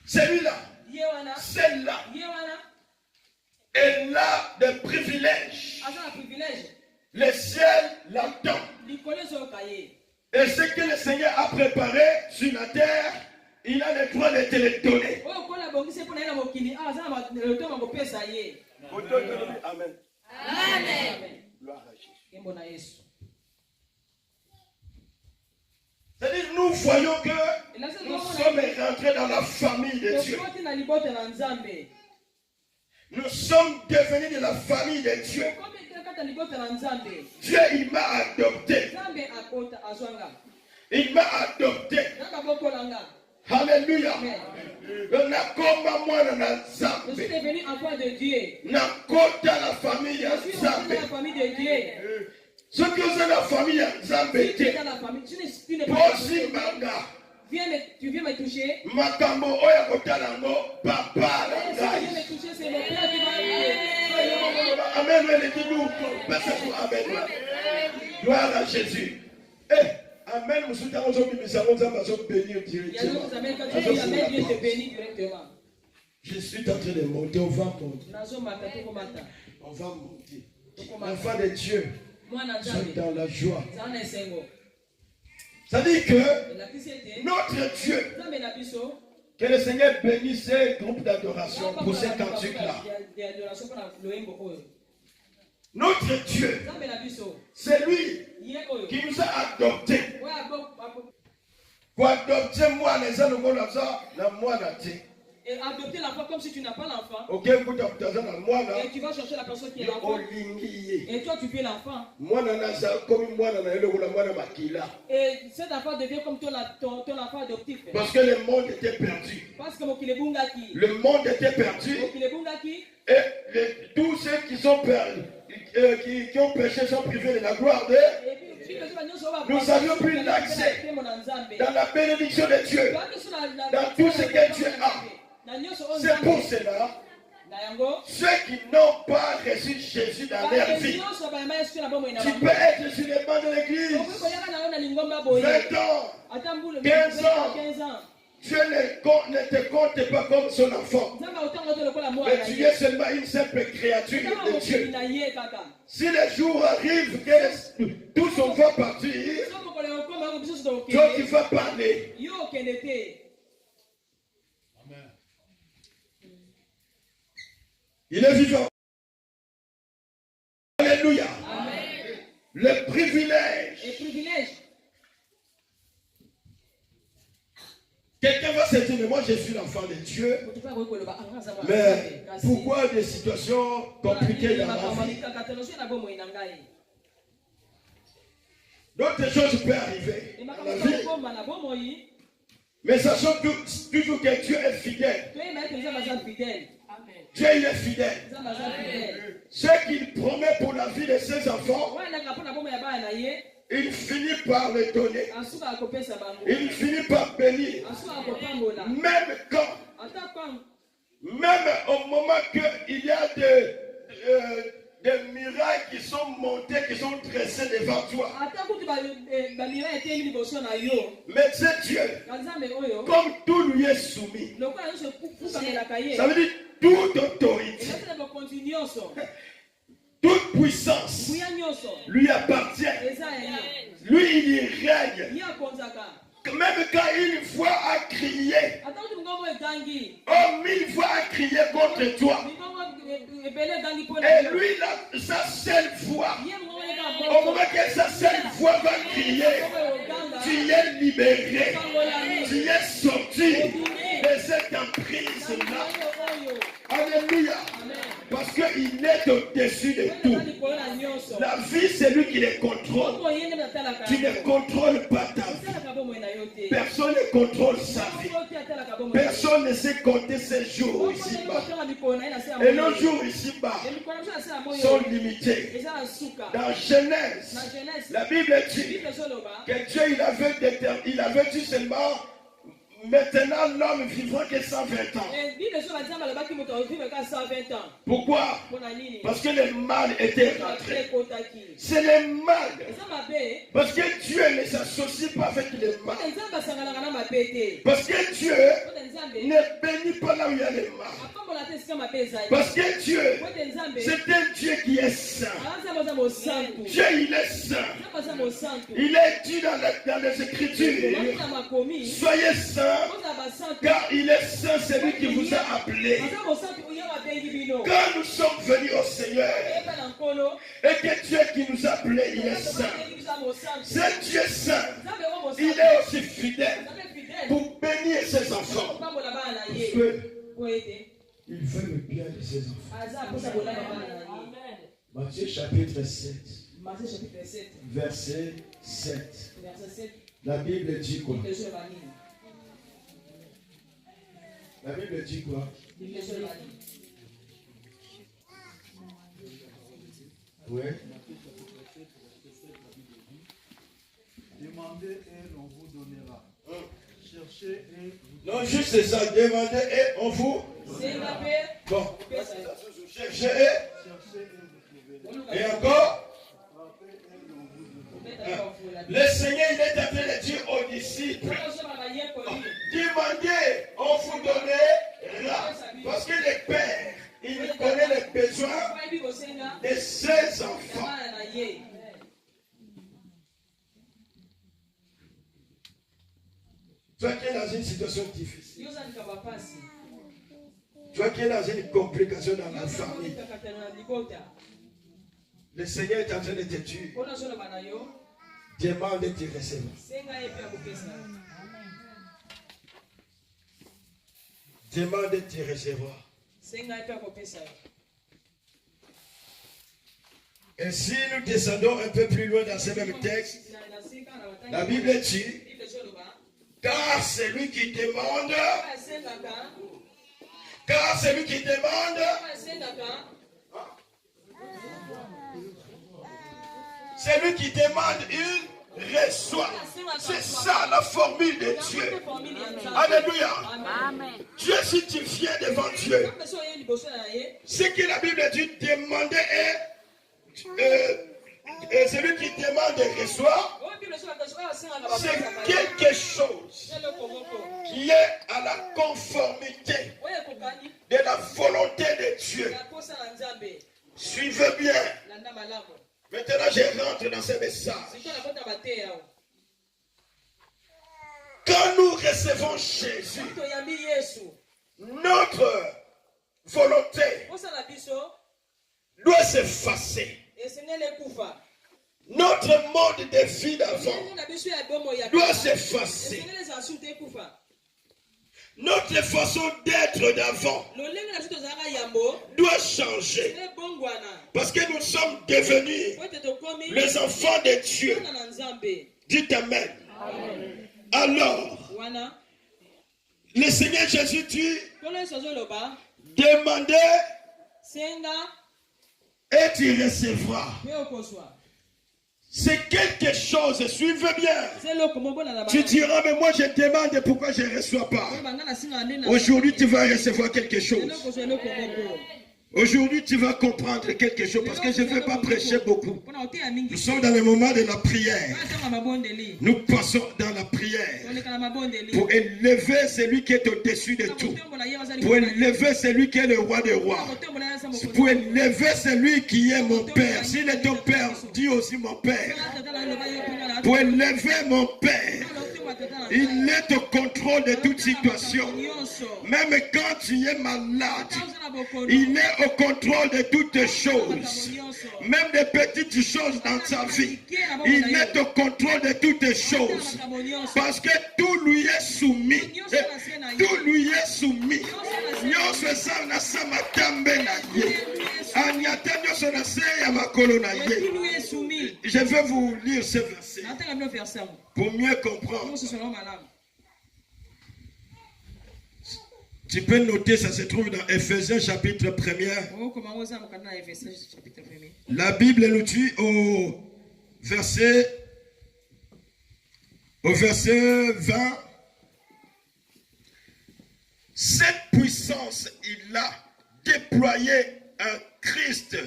Celui-là, celle-là, elle a des privilèges. Le ciel l'attend. Et ce que le Seigneur a préparé sur la terre, il a le droit de te le donner. Amen. Amen. Gloire à Jésus. C'est-à-dire, nous voyons que nous sommes rentrés dans la famille de Dieu. Nous sommes devenus de la famille de Dieu. Dieu, il m'a adopté. Il m'a adopté. Alléluia. Je suis devenu enfant de Dieu. Nakota la famille Je suis rentré dans la famille de Dieu. Ce que c'est la famille Nzambe. Tu es dans la famille. Tu n'es pas tu viens me toucher. Makambo oya kotalango papa la ngai. Tu viens me toucher, c'est mon père qui va me. Amen. Amen. Gloire à Jésus. Amen. Je suis en train de monter. On va monter. On va monter. L'enfant de Dieu sont dans la joie. Ça dit que notre Dieu, que le Seigneur bénisse ces groupes d'adoration pour ces cantiques-là. Notre Dieu, c'est lui qui nous a adoptés. Pour adopter moi, les gens et adopter l'enfant comme si tu n'as pas l'enfant. Et tu vas chercher la personne qui est l'enfant. Et toi tu fais l'enfant. Et cet enfant devient comme ton enfant adoptif. Parce que le monde était perdu. Parce que le monde était perdu. Et tous ceux qui ont péché sont privés de la gloire de Dieu. Nous n'avions plus l'accès dans la bénédiction de Dieu, dans tout ce que Dieu a. C'est pour cela, ceux qui n'ont pas reçu Jésus dans leur vie, tu peux être sur les bancs de l'église, 20 ans, 15 ans, Dieu ne te compte pas comme son enfant. Mais tu es seulement une simple créature de Dieu. Si les jours arrivent que tous on va partir, toi tu vas parler. Il est vivant. Alléluia. Amen. Le privilège. Quelqu'un va se dire, mais moi je suis l'enfant de Dieu. Mais pourquoi des situations compliquées dans la vie? D'autres choses peuvent arriver dans la vie. Mais sachons toujours que Dieu est fidèle. Dieu il est fidèle. Ce qu'il promet pour la vie de ses enfants, il finit par le donner. Il finit par bénir. Même au moment qu'il y a des miracles qui sont montés, qui sont dressés devant toi. Mais c'est Dieu, comme tout lui est soumis. Ça veut dire toute autorité, toute puissance lui appartient. Lui, il y règne. Même quand une fois a crié, 1000 fois a crié contre toi, et lui, sa seule voix, au moment que sa seule voix va crier, tu es libéré, tu es sorti de cette emprise-là. Alléluia. Parce qu'il est au-dessus de tout. La vie, c'est lui qui les contrôle. Tu ne contrôles pas ta vie. Personne ne contrôle sa vie. Personne ne sait compter ses jours ici-bas. Et nos jours ici-bas sont limités. Dans Genèse, la Bible dit que Dieu il avait dit seulement maintenant l'homme vivra que 120 ans. Pourquoi? Parce que le mal était rentré. C'est le mal. Parce que Dieu ne s'associe pas avec le mal. Parce que Dieu ne bénit pas là où il y a le mal. Parce que Dieu, c'est un Dieu qui est saint. Dieu, il est saint. Il est dit dans les Écritures, soyez saints, car il est saint, c'est lui qui vous a appelé. Quand nous sommes venus au Seigneur, et que Dieu qui nous a appelés, il est saint. C'est Dieu saint. Il est aussi fidèle pour bénir ses enfants. Il veut le bien de ses enfants. Matthieu chapitre 7. Verset 7. La Bible dit quoi? La Bible dit quoi? Oui. Demandez et on vous donnera. Cherchez et vous... Non, juste ça. Demandez et on vous... Bon. Cherchez et encore. Le Seigneur, il est en train de dire aux disciples, demandez, on vous donnera. Parce que le Père, il connaît les besoins de ses enfants. Toi qui es dans une situation difficile, toi qui es dans une complication dans la famille, le Seigneur est en train de te tuer. Demande et tu recevras. Demande et tu recevras. Et si nous descendons un peu plus loin dans ce même texte, la Bible dit, car celui qui demande, celui qui demande, il reçoit. C'est ça la formule de Dieu. Alléluia. Dieu, si tu viens devant Dieu, ce que la Bible dit, demander et celui qui demande et reçoit, c'est quelque chose qui est à la conformité de la volonté de Dieu. Suivez bien. Maintenant, je rentre dans ce message. Quand nous recevons Jésus, notre volonté doit s'effacer. Notre mode de vie d'avant doit s'effacer. Notre façon d'être d'avant doit changer. Parce que nous sommes devenus les enfants de Dieu. Dites Amen. Alors, le Seigneur Jésus dit, demandez et tu recevras. C'est quelque chose, suivez bien. Tu diras, mais moi je demande pourquoi je ne reçois pas. Aujourd'hui tu vas recevoir quelque chose. Aujourd'hui tu vas comprendre quelque chose parce que je ne vais pas prêcher beaucoup. Nous sommes dans le moment de la prière. Nous passons dans la prière pour élever celui qui est au-dessus de tout. Pour élever celui qui est le roi des rois. Pour élever celui qui est mon Père. S'il est ton Père, dis aussi mon Père. Pour élever mon Père. Il est au contrôle de toute situation. Même quand tu es malade, il est au contrôle de toutes choses. Même des petites choses dans sa vie. Il est au contrôle de toutes choses. Parce que tout lui est soumis. Tout lui est soumis. Je vais vous lire ce verset pour mieux comprendre. Tu peux noter, ça se trouve dans Ephésiens chapitre 1er. La Bible nous dit au verset 20. Cette puissance, il l'a déployée en Christ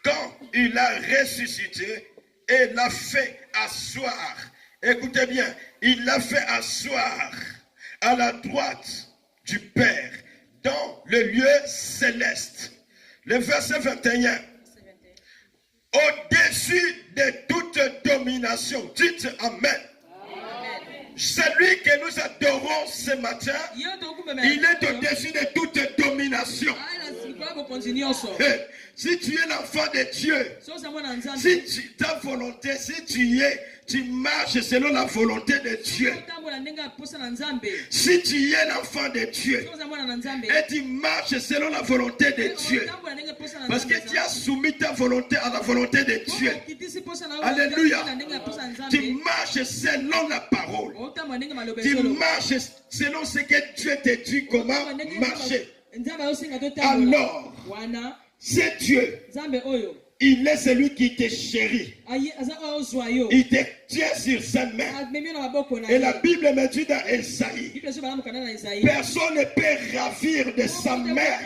quand il a ressuscité et l'a fait asseoir. Écoutez bien, il l'a fait asseoir à la droite du Père dans le lieu céleste. Le verset 21. Au-dessus de toute domination. Dites Amen. Celui que nous adorons ce matin, il est au-dessus de toute domination. Si tu es l'enfant de Dieu, si ta volonté, tu marches selon la volonté de Dieu. Si tu es l'enfant de Dieu et tu marches selon la volonté de Dieu, parce que tu as soumis ta volonté à la volonté de Dieu. Alléluia. Tu marches selon la parole. Tu marches selon ce que Dieu te dit comment marcher. Alors, c'est Dieu. Il est celui qui te chérit. Il te tient sur sa main. Et la Bible me dit dans Esaïe, personne ne peut ravir de sa main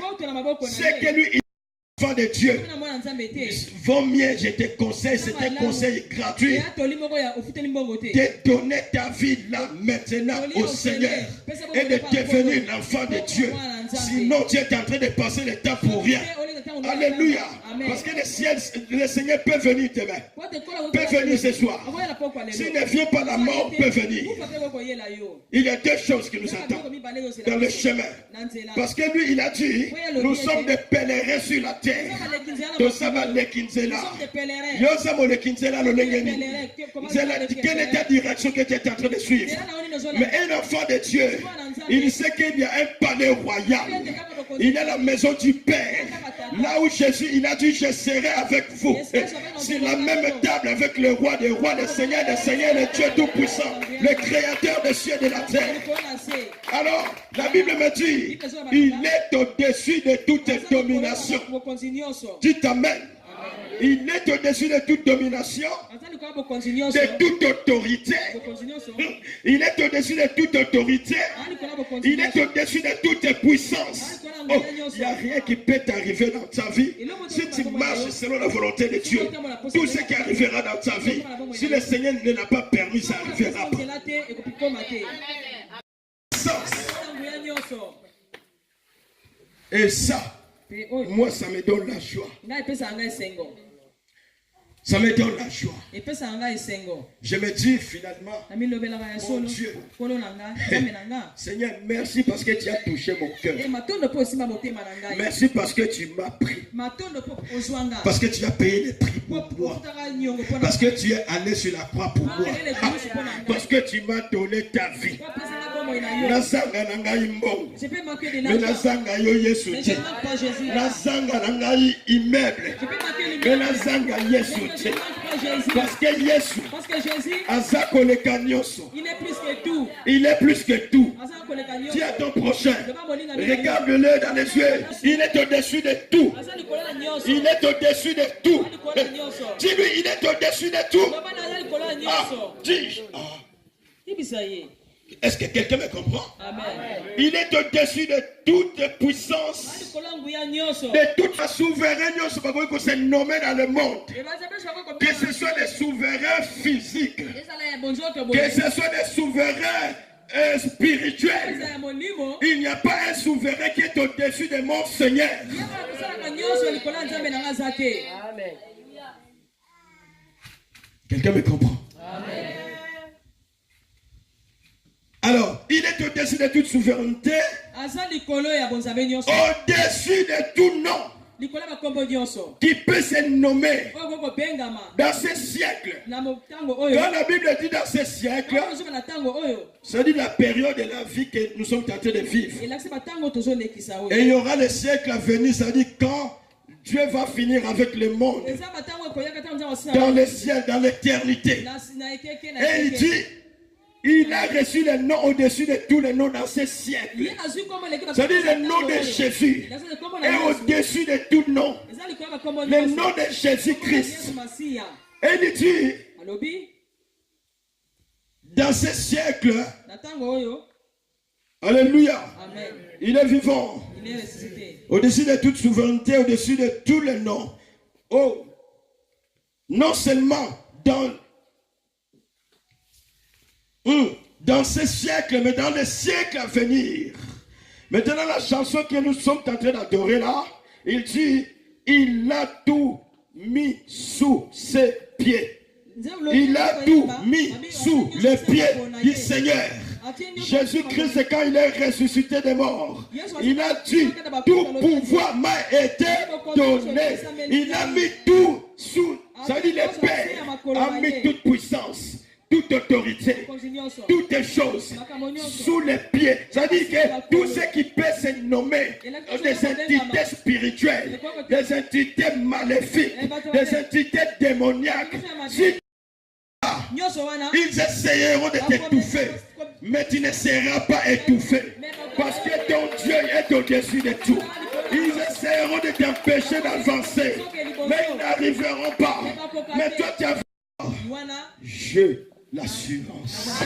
ce que lui il est enfant de Dieu. Vaut mieux, je te conseille, c'est un conseil gratuit, de donner ta vie là maintenant au Seigneur et de devenir l'enfant de Dieu. Sinon, tu es en train de passer le temps pour rien. Alléluia. Parce que le Seigneur peut venir demain. Peut venir ce soir. S'il ne vient pas, la mort peut venir. Il y a deux choses qui nous attendent dans le chemin. Parce que lui, il a dit, nous sommes des pèlerins sur la terre. Quelle est ta direction que tu es en train de suivre? Mais un enfant de Dieu, il sait qu'il y a un palais royal. Il y a la maison du Père. Là où Jésus, il a dit, je serai avec vous. C'est la même table avec le roi des rois, le Seigneur des seigneurs, le Dieu tout-puissant, le créateur des cieux et de la terre. Alors, la Bible me dit, il est au-dessus de toute domination. Dites Amen. Il est au-dessus de toute domination, de toute autorité. Il est au-dessus de toute autorité. Il est au-dessus de toute puissance. Oh, il n'y a rien qui peut t'arriver dans ta vie. Si tu marches selon la volonté de Dieu, tout ce qui arrivera dans ta vie, si le Seigneur ne l'a pas permis, ça arrivera pas. Et ça, moi, ça me donne la joie. Ça me donne la joie. Je me dis finalement, mon Dieu, Seigneur, merci parce que tu as touché mon cœur. Merci parce que tu m'as pris. Parce que tu as payé le prix pour moi. Parce que tu es allé sur la croix pour moi. Parce que tu m'as donné ta vie. Nazanga nangai mbongo. Mais nazanga yo Yesu. Nazanga nangai immeuble. Mais nazanga Yesu. Parce que Yesu, il est plus que tout. Il est plus que tout. Dis à ton prochain, regarde-le dans les yeux. Il est au-dessus de tout. Il est au-dessus de tout. Dis-lui, il est au-dessus de tout. Ah, dis. Est-ce que quelqu'un me comprend? Amen. Il est au-dessus de toute puissance, de toute la souveraineté qui s'est nommée dans le monde. Que ce soit des souverains physiques, que ce soit des souverains spirituels. Il n'y a pas un souverain qui est au-dessus de mon Seigneur. Amen. Quelqu'un me comprend? Amen. Alors, il est au-dessus de toute souveraineté, au-dessus de tout nom qui peut se nommer dans ce siècle. Quand la Bible dit dans ce siècle, ça dit la période de la vie que nous sommes en train de vivre. Et il y aura le siècle à venir, ça dit quand Dieu va finir avec le monde, dans le ciel, dans l'éternité. Et il dit, il a reçu le nom au-dessus de tous les noms dans ce siècle. C'est-à-dire le nom de Jésus est au-dessus de tout nom. Le nom de Jésus-Christ. Et il dit, dans ce siècle, Alléluia. Amen. Il est vivant. Il est ressuscité. Au-dessus de toute souveraineté, au-dessus de tous les noms. Oh, non seulement dans ces siècles, mais dans les siècles à venir. Maintenant, la chanson que nous sommes en train d'adorer là, il dit, il a tout mis sous ses pieds. Il a tout mis sous les pieds du Seigneur. Jésus-Christ, quand il est ressuscité des morts, il a dit, tout pouvoir m'a été donné. Il a mis tout sous, ça veut dire les pères, a mis toute puissance, toute autorité, toutes les choses sous les pieds. Ça veut dire que tout ce qui peut se nommer des entités spirituelles, des entités maléfiques, des entités démoniaques, si ils essayeront de t'étouffer, mais tu ne seras pas étouffé. Parce que ton Dieu est au-dessus de tout. Ils essayeront de t'empêcher d'avancer, mais ils n'arriveront pas. Mais toi, tu as j'ai l'assurance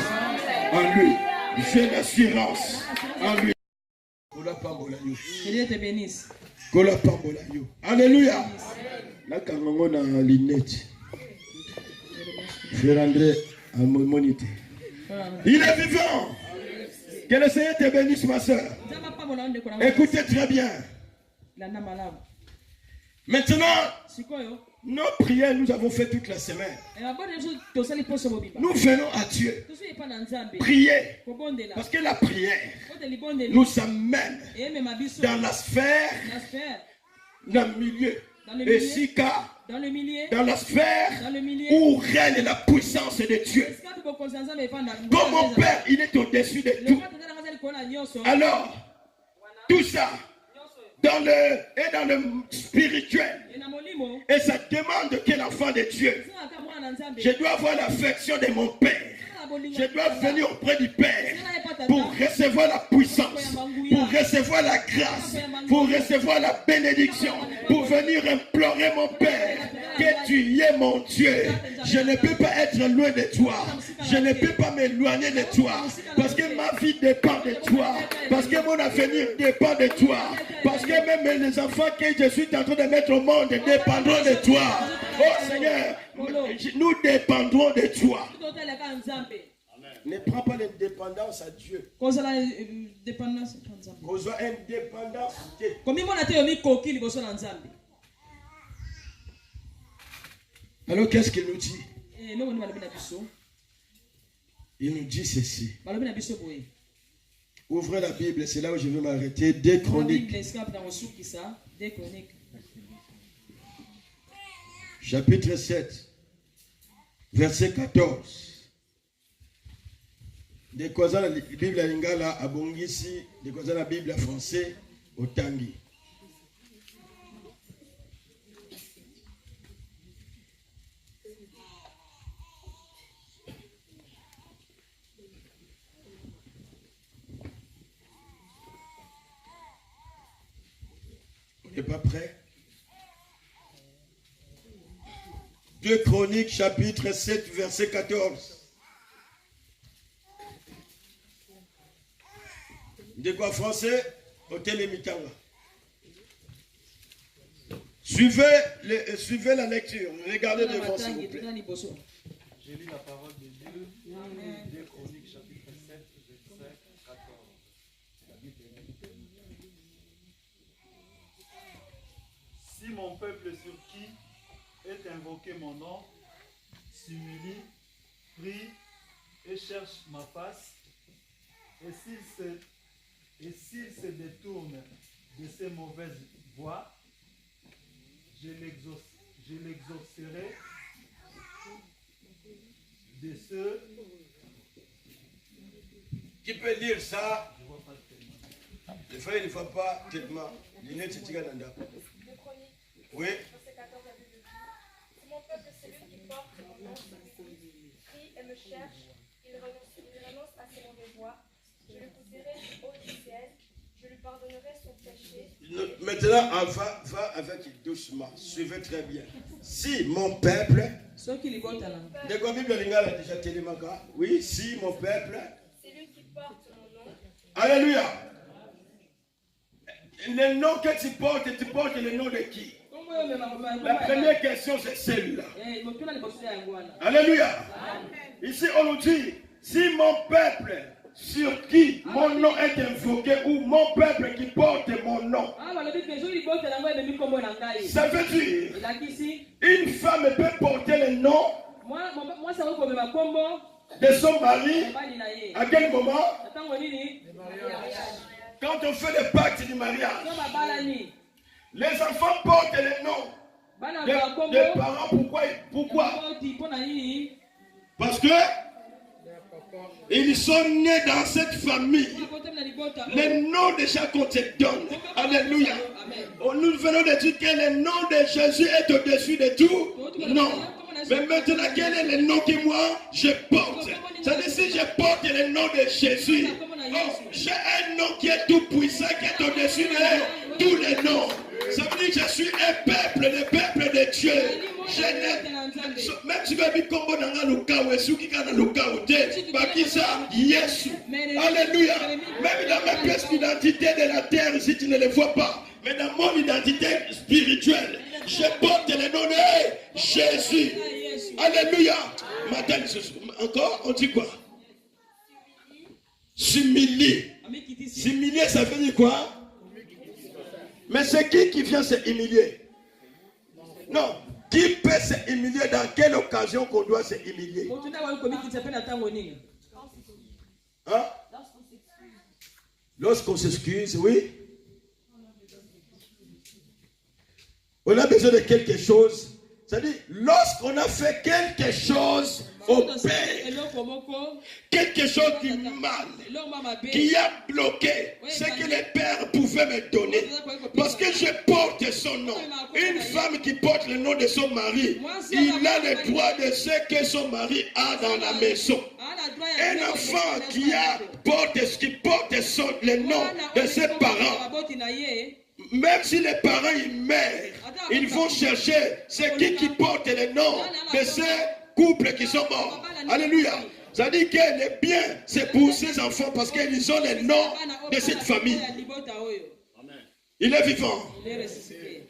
en lui. J'ai l'assurance en lui. Que Dieu te bénisse. Alléluia. Là, quand on a une lunette, je rendrai à mon monité. Il est vivant. Que le Seigneur te bénisse, ma soeur. Écoutez très bien. Maintenant, nos prières, nous avons fait toute la semaine. Nous venons à Dieu. Prier. Parce que la prière nous amène dans la sphère, dans le milieu. Et si car, dans la sphère où règne la puissance de Dieu. Comme mon Père, il est au-dessus de tout. Alors, tout ça, dans le spirituel. Et ça demande que l'enfant de Dieu, je dois avoir l'affection de mon Père. Je dois venir auprès du Père pour recevoir la puissance, pour recevoir la grâce, pour recevoir la bénédiction, pour venir implorer mon Père que tu es mon Dieu. Je ne peux pas être loin de toi. Je ne peux pas m'éloigner de toi. Parce que ma vie dépend de toi. Parce que mon avenir dépend de toi. Parce que même les enfants que je suis en train de mettre au monde dépendront de toi. Oh Seigneur, nous dépendrons de toi. Ne prends pas l'indépendance à Dieu. Alors qu'est-ce qu'il nous dit? Il nous dit ceci. Ouvrez la Bible, c'est là où je vais m'arrêter. 2 Chroniques. Chapitre 7, verset 14. De quoi la Bible à lingala à Bongisi, de quoi la Bible à français au Tangi. On n'est pas prêt? 2 Chroniques, chapitre 7, verset 14. De quoi français? Hôtel et Mitanga. Suivez la lecture. Regardez devant, s'il vous plaît. J'ai lu la parole de Dieu. 2 Chroniques, chapitre 7, verset 14. Si mon peuple sur qui est invoqué mon nom s'humilie, prie et cherche ma face, et s'il se détourne de ses mauvaises voies, je l'exaucerai de ceux. Qui peut lire ça? Le frère, il ne faut pas tellement. Oui. Si mon peuple, celui qui porte mon nom, prie et me cherche, il renonce à ses mauvaises voies. Je le pousserai du haut du ciel, je lui pardonnerai son péché. Maintenant, va avec doucement. Suivez très bien. Si mon peuple. De quoi Bible Lingala déjà tellement. Oui, si mon peuple. Celui qui porte mon nom, Alléluia. Le nom que tu portes le nom de qui? La première question, c'est celle-là. Alléluia. Ici, on nous dit, si mon peuple, sur qui mon nom est invoqué, ou mon peuple qui porte mon nom, ça veut dire, une femme peut porter le nom de son mari. À quel moment? Quand on fait le pacte du mariage. Les enfants portent le nom des parents. Pourquoi? Parce que ils sont nés dans cette famille. Le nom déjà qu'on te donne. Alléluia. Nous venons de dire que le nom de Jésus est au-dessus de tout. Non. Mais maintenant, quel est le nom que moi je porte? C'est-à-dire, si je porte le nom de Jésus, j'ai un nom qui est tout puissant, qui est au-dessus de tous les noms. Ça veut dire que je suis un peuple, le peuple de Dieu. Même si je vis comme dans le cas où je suis, Yesu. Alléluia. Même dans ma pièce d'identité de la terre, si tu ne le vois pas, mais dans mon identité spirituelle, je porte le nom de Jésus. Alléluia. Madame, encore, on dit quoi? S'humilier. S'humilier, ça veut dire quoi? Mais c'est qui vient se humilier? Non. Qui peut se humilier? Dans quelle occasion qu'on doit se humilier? Hein? Lorsqu'on s'excuse, oui. On a besoin de quelque chose. C'est-à-dire, lorsqu'on a fait quelque chose au Père, quelque chose qui mal, qui a bloqué ce que le Père pouvait me donner, parce que je porte son nom. Une femme qui porte le nom de son mari, il a le droit de ce que son mari a dans la maison. Un enfant qui porte le nom de ses parents, même si les parents ils meurent, ils vont chercher ceux qui portent le nom de ces couples qui sont morts. Alléluia. Ça dit que le bien, c'est pour ces enfants parce qu'ils ont le nom de cette famille. Il est vivant.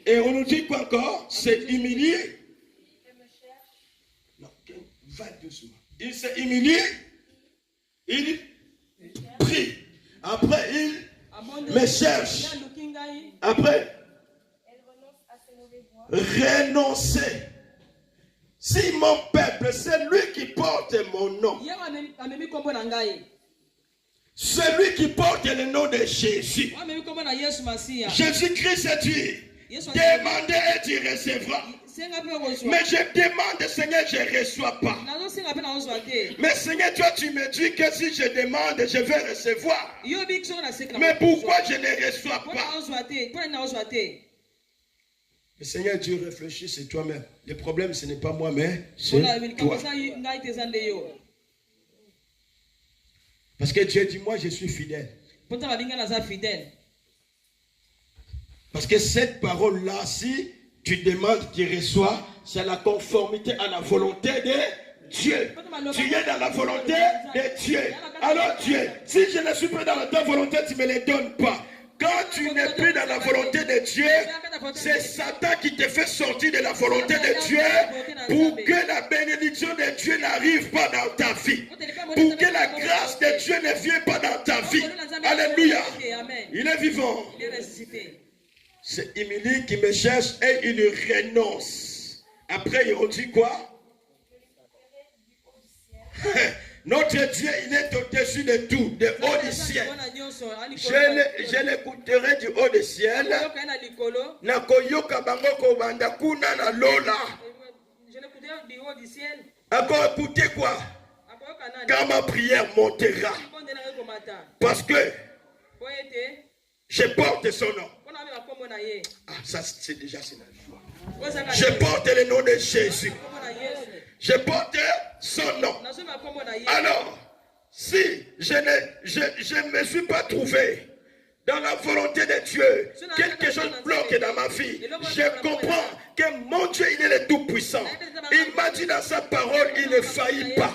Et on nous dit quoi encore? C'est humilié. Non, va doucement. Il s'est humilié. Il prie. Après, il me cherche. Après, renoncer. Si mon peuple, c'est lui qui porte mon nom, celui qui porte le nom de Jésus, Jésus-Christ a dit, demandez et tu recevras. Mais je demande, Seigneur, je ne reçois pas. Mais Seigneur, toi, tu me dis que si je demande, je vais recevoir. Mais pourquoi je ne reçois pas? Le Seigneur Dieu réfléchit, c'est toi-même. Le problème, ce n'est pas moi, mais c'est toi. Parce que Dieu dit, moi, je suis fidèle. Parce que cette parole-là, si tu demandes qu'il reçoit, c'est la conformité à la volonté de Dieu. Tu es dans la volonté de Dieu. Alors Dieu, si je ne suis pas dans ta volonté, tu ne me les donnes pas. Quand tu n'es plus dans la volonté de Dieu, c'est Satan qui te fait sortir de la volonté de Dieu pour que la bénédiction de Dieu n'arrive pas dans ta vie. Pour que la grâce de Dieu ne vienne pas dans ta vie. Alléluia. Il est vivant. C'est Émilie qui me cherche et il renonce. Après, il dit quoi? Notre Dieu, il est au-dessus de tout, de haut du ciel. Je l'écouterai du haut du ciel. Nakoyoka bango kobanda kuna na lola. Je l'écouterai du haut du ciel. Encore écoutez quoi? Quand ma prière montera. Parce que je porte son nom. Ah, ça c'est déjà c'est la joie. Je porte le nom de Jésus. Je porte son nom. Alors, si je ne me suis pas trouvé dans la volonté de Dieu, quelque chose bloque dans ma vie, je comprends que mon Dieu, il est le Tout-Puissant. Il m'a dit dans sa parole, il ne faillit pas.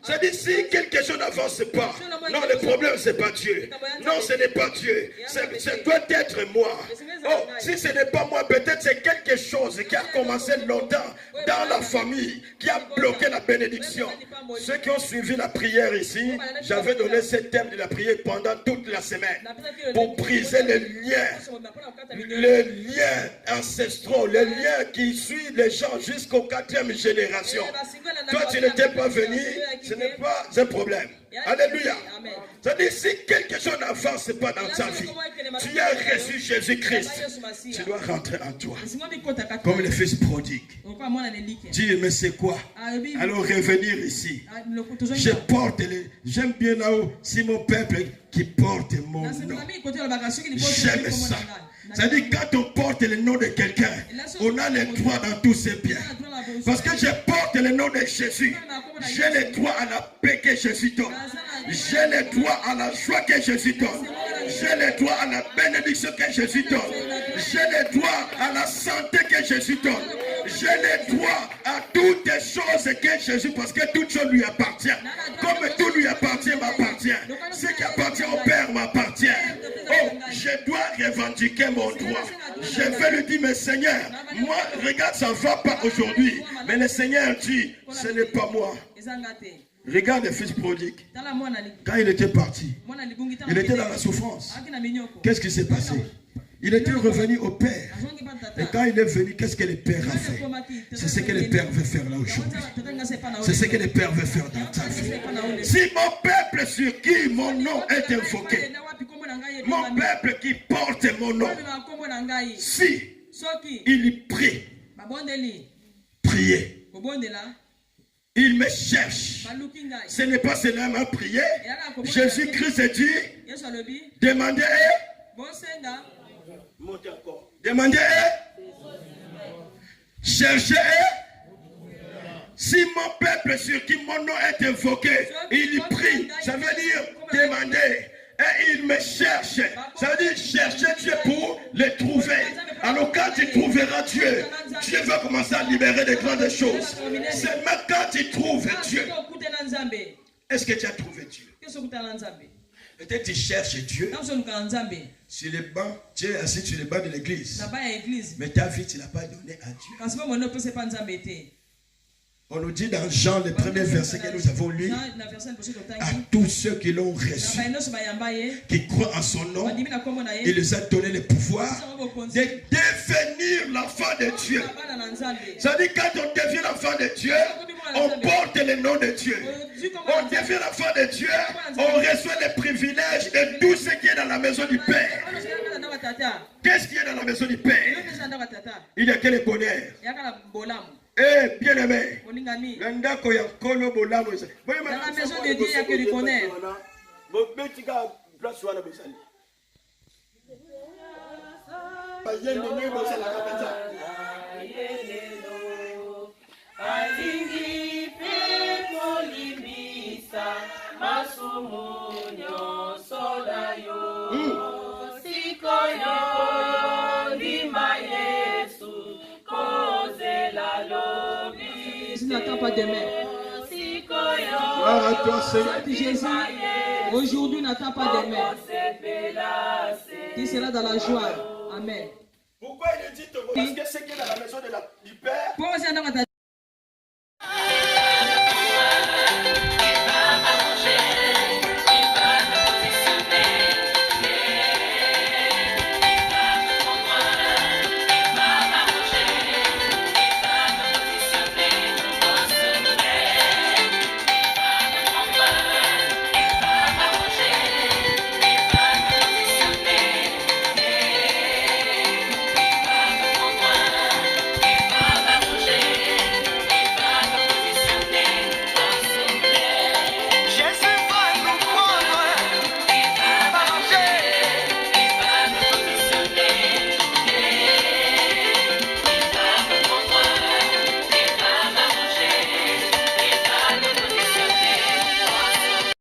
Ça dit si quelque chose n'avance pas. Non, le problème c'est pas Dieu. Non, ce n'est pas Dieu. C'est doit être moi. Oh, si ce n'est pas moi, peut-être c'est quelque chose qui a commencé longtemps dans la famille, qui a bloqué la bénédiction. Ceux qui ont suivi la prière ici, j'avais donné ce thème de la prière pendant toute la semaine pour briser les liens ancestraux, les liens qui suivent les gens jusqu'aux 4e génération. Toi, tu n'étais pas venu, ce n'est pas un problème. Alléluia. Ça dit, si quelque chose n'avance pas dans ta vie, tu as reçu Jésus-Christ, tu dois rentrer en toi. Comme le fils prodigue. Dis, mais c'est quoi? Alors revenir ici. Je porte j'aime bien là-haut, c'est mon peuple qui porte mon nom. J'aime ça. Ça dit, quand on porte le nom de quelqu'un, on a le droit dans tous ses biens. Parce que je porte le nom de Jésus. J'ai le droit à la paix que Jésus donne. J'ai le droit à la joie que Jésus donne. J'ai le droit à la bénédiction que Jésus donne. J'ai le droit à la santé que Jésus donne. J'ai le droit à toutes les choses que Jésus, parce que toute chose lui appartient. Comme tout lui appartient, m'appartient. Ce qui appartient au Père m'appartient. Oh, je dois revendiquer mon droit. Je vais lui dire, mais Seigneur, moi, regarde, ça ne va pas aujourd'hui. Mais le Seigneur dit, ce n'est pas moi. Regarde le fils prodigue. Quand il était parti, il était dans la souffrance. Qu'est-ce qui s'est passé? Il était revenu au Père. Et quand il est venu, qu'est-ce que le Père a fait? C'est ce que le Père veut faire là aujourd'hui. C'est ce que le Père veut faire dans ta vie. Si mon peuple sur qui mon nom est invoqué, mon peuple qui porte mon nom, si il prie, prier, il me cherche. Ce n'est pas seulement prier. Jésus-Christ dit, demandez, demandez, cherchez. Si mon peuple sur qui mon nom est invoqué, il prie, ça veut dire demander. Et il me cherche. Ça veut dire chercher Dieu pour le trouver. Alors quand tu trouveras Dieu, Dieu va commencer à libérer de grandes choses. Seulement quand tu trouves Dieu. Est-ce que tu as trouvé Dieu? Peut-être tu cherches Dieu. Sur les bancs, tu es assis sur les bancs de l'église. Mais ta vie, tu ne l'as pas donnée à Dieu. On nous dit dans Jean, le premier verset que nous avons lu, à tous ceux qui l'ont reçu, qui croient en son nom, il les a donné le pouvoir de devenir l'enfant de Dieu. Ça dit quand on devient l'enfant de Dieu, on porte le nom de Dieu. On devient l'enfant de Dieu, on reçoit les privilèges de tout ce qui est dans la maison du Père. Qu'est-ce qui est dans la maison du Père? Il n'y a que le bonheur. Eh, bien aimé, dans la maison de Dieu, il n'y a que du bonheur. N'attends pas demain. Gloire à toi, Seigneur. Jésus, aujourd'hui n'attends pas demain. Dis cela dans la joie. Amen. Pourquoi il est dit parce que c'est qui est dans la maison du Père?